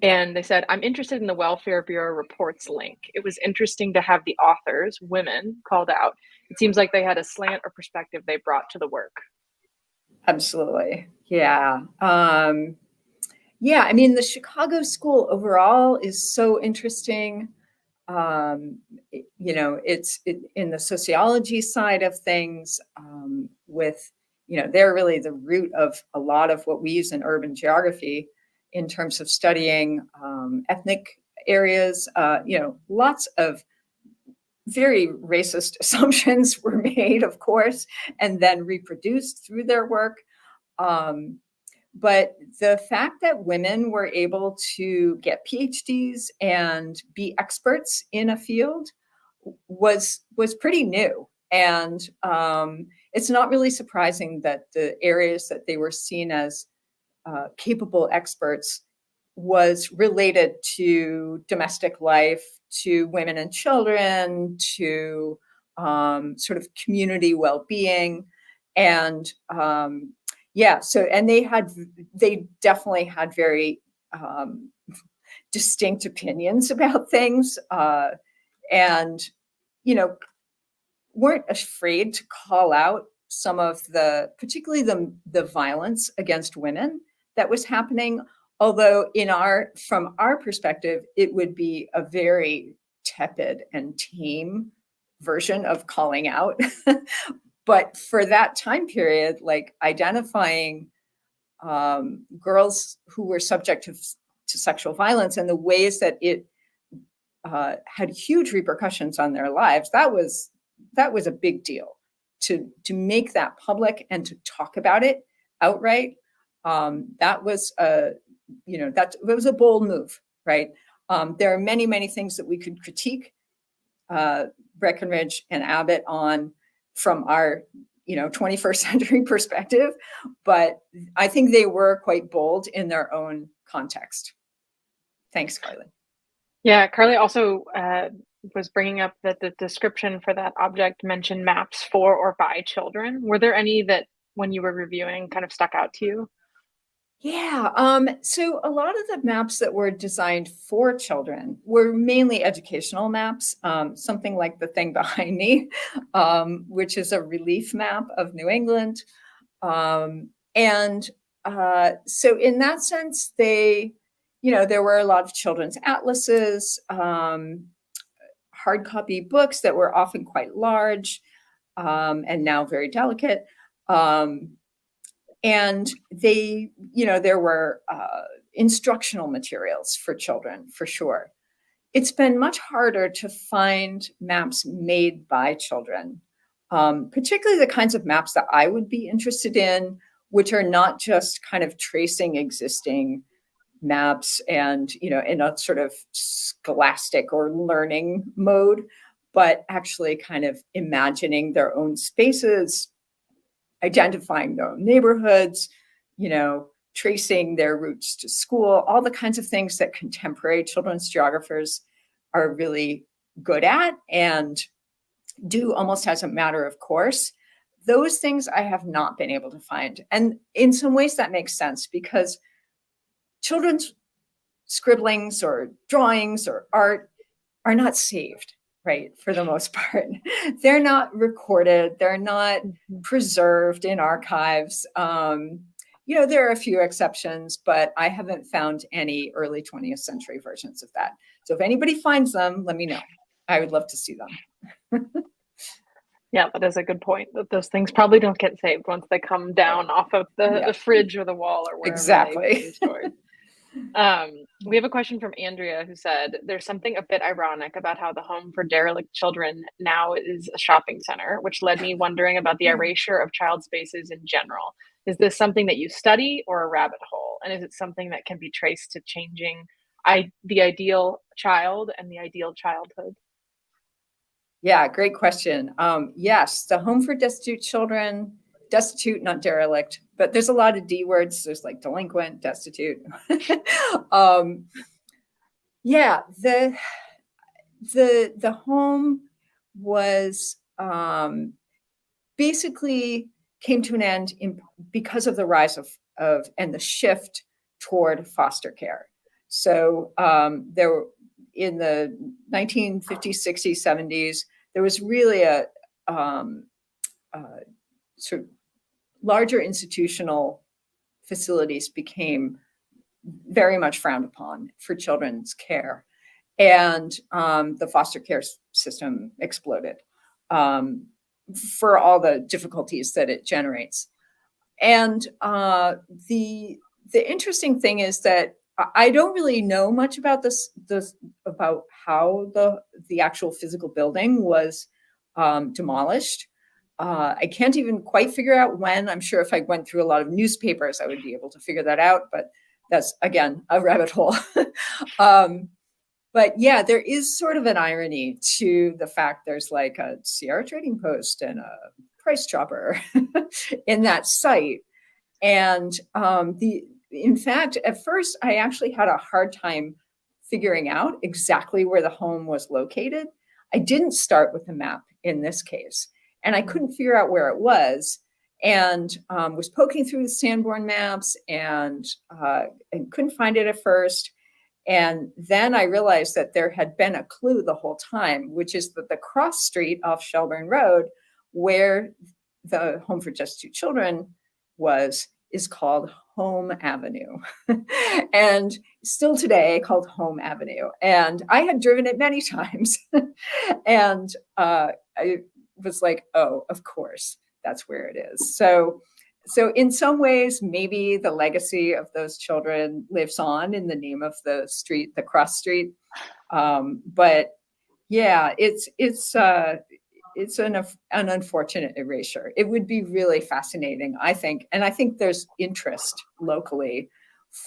[SPEAKER 1] And they said, "I'm interested in the Welfare Bureau reports link. It was interesting to have the authors, women, called out. It seems like they had a slant or perspective they brought to the work."
[SPEAKER 2] Absolutely. Yeah. Yeah. I mean, the Chicago school overall is so interesting. It's in the sociology side of things with, they're really the root of a lot of what we use in urban geography in terms of studying ethnic areas. Lots of very racist assumptions were made, of course, and then reproduced through their work. But the fact that women were able to get PhDs and be experts in a field was pretty new. And it's not really surprising that the areas that they were seen as capable experts was related to domestic life, to women and children, to sort of community well-being. And so, and they definitely had very distinct opinions about things and, weren't afraid to call out some of particularly the violence against women that was happening. Although from our perspective, it would be a very tepid and tame version of calling out. But for that time period, like identifying girls who were subject to sexual violence and the ways that it had huge repercussions on their lives, that was a big deal to make that public and to talk about it outright. That was that was a bold move, right? There are many, many things that we could critique Breckenridge and Abbott on from our 21st century perspective, but I think they were quite bold in their own context. Thanks, Carly.
[SPEAKER 1] Yeah, Carly also was bringing up that the description for that object mentioned maps for or by children. Were there any that, when you were reviewing, kind of stuck out to you?
[SPEAKER 2] Yeah, so a lot of the maps that were designed for children were mainly educational maps, something like the thing behind me, which is a relief map of New England. And so in that sense, there were a lot of children's atlases, hard copy books that were often quite large, and now very delicate. And there were instructional materials for children, for sure. It's been much harder to find maps made by children, particularly the kinds of maps that I would be interested in, which are not just kind of tracing existing maps and, in a sort of scholastic or learning mode, but actually kind of imagining their own spaces, identifying their own neighborhoods, tracing their routes to school, all the kinds of things that contemporary children's geographers are really good at and do almost as a matter of course. Those things I have not been able to find. And in some ways that makes sense because children's scribblings or drawings or art are not saved, right? For the most part, they're not recorded. They're not preserved in archives. There are a few exceptions, but I haven't found any early 20th century versions of that. So if anybody finds them, let me know. I would love to see them.
[SPEAKER 1] Yeah, that is a good point. That those things probably don't get saved once they come down off of the fridge or the wall or wherever they've been stored. We have a question from Andrea who said, there's something a bit ironic about how the home for derelict children now is a shopping center, which led me wondering about the erasure of child spaces in general. Is this something that you study or a rabbit hole? And is it something that can be traced to changing the ideal child and the ideal childhood?
[SPEAKER 2] Yeah, great question. Yes, the home for destitute children, destitute, not derelict, but there's a lot of D words. There's like delinquent, destitute. Yeah, the home was basically came to an end because of the rise of and the shift toward foster care. So there were, in the 1950s, 60s, 70s, there was really a sort of larger institutional facilities became very much frowned upon for children's care. And the foster care system exploded for all the difficulties that it generates. And the interesting thing is that I don't really know much about this about how the actual physical building was demolished. I can't even quite figure out when. I'm sure if I went through a lot of newspapers, I would be able to figure that out. But that's, again, a rabbit hole. But yeah, there is sort of an irony to the fact there's like a Sierra Trading Post and a Price Chopper in that site. And in fact, at first, I actually had a hard time figuring out exactly where the home was located. I didn't start with the map in this case, and I couldn't figure out where it was, and was poking through the Sanborn maps and couldn't find it at first. And then I realized that there had been a clue the whole time, which is that the cross street off Shelburne Road, where the Home for Destitute Children is called Home Avenue. And still today called Home Avenue. And I had driven it many times. And I was like, oh, of course, that's where it is. So in some ways, maybe the legacy of those children lives on in the name of the street, the cross street. But yeah, it's an unfortunate erasure. It would be really fascinating, I think. And I think there's interest locally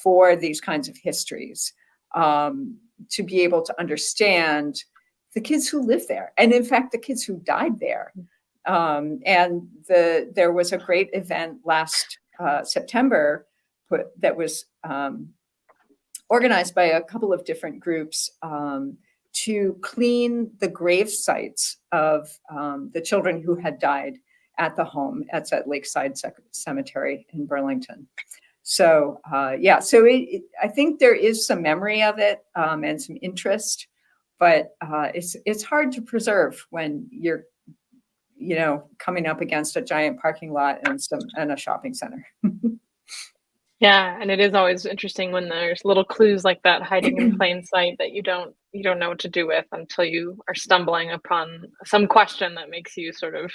[SPEAKER 2] for these kinds of histories, to be able to understand the kids who live there. And in fact, the kids who died there. And there was a great event last September that was organized by a couple of different groups to clean the grave sites of the children who had died at the home. That's at Lakeside Cemetery in Burlington. So I think there is some memory of it and some interest, but it's hard to preserve when you're coming up against a giant parking lot and a shopping center.
[SPEAKER 1] Yeah, and it is always interesting when there's little clues like that hiding in plain sight that you don't know what to do with until you are stumbling upon some question that makes you sort of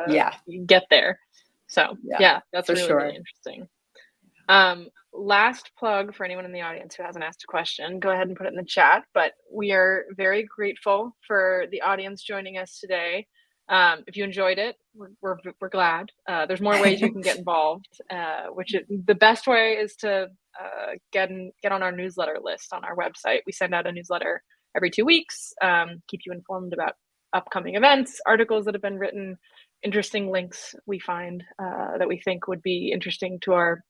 [SPEAKER 2] Yeah,
[SPEAKER 1] get there. So
[SPEAKER 2] yeah,
[SPEAKER 1] yeah, that's
[SPEAKER 2] for
[SPEAKER 1] really, really
[SPEAKER 2] sure.
[SPEAKER 1] interesting. Last plug for anyone in the audience who hasn't asked a question, go ahead and put it in the chat. But we are very grateful for the audience joining us today. If you enjoyed it, we're glad. There's more ways you can get involved, the best way is to get on our newsletter list on our website. We send out a newsletter every 2 weeks, keep you informed about upcoming events, articles that have been written, interesting links we find that we think would be interesting to our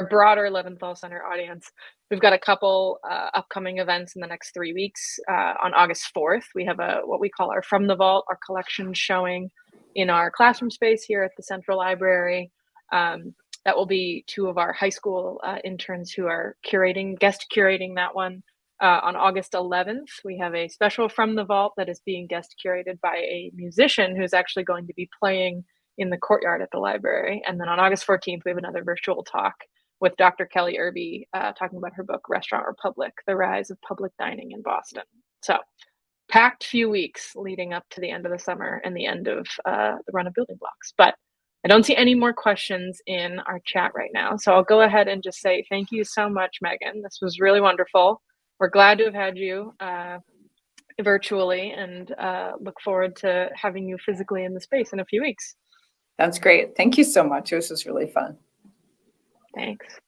[SPEAKER 1] broader Leventhal Center audience. We've got a couple upcoming events in the next 3 weeks. On August 4th, we have what we call our From the Vault, our collection showing in our classroom space here at the Central Library. That will be two of our high school interns who are guest curating that one. On August 11th, we have a special From the Vault that is being guest curated by a musician who's actually going to be playing in the courtyard at the library. And then on August 14th, we have another virtual talk with Dr. Kelly Irby talking about her book, Restaurant Republic, The Rise of Public Dining in Boston. So packed few weeks leading up to the end of the summer and the end of the run of building blocks. But I don't see any more questions in our chat right now. So I'll go ahead and just say thank you so much, Meghan. This was really wonderful. We're glad to have had you virtually and look forward to having you physically in the space in a few weeks.
[SPEAKER 2] That's great. Thank you so much. This was really fun.
[SPEAKER 1] Thanks.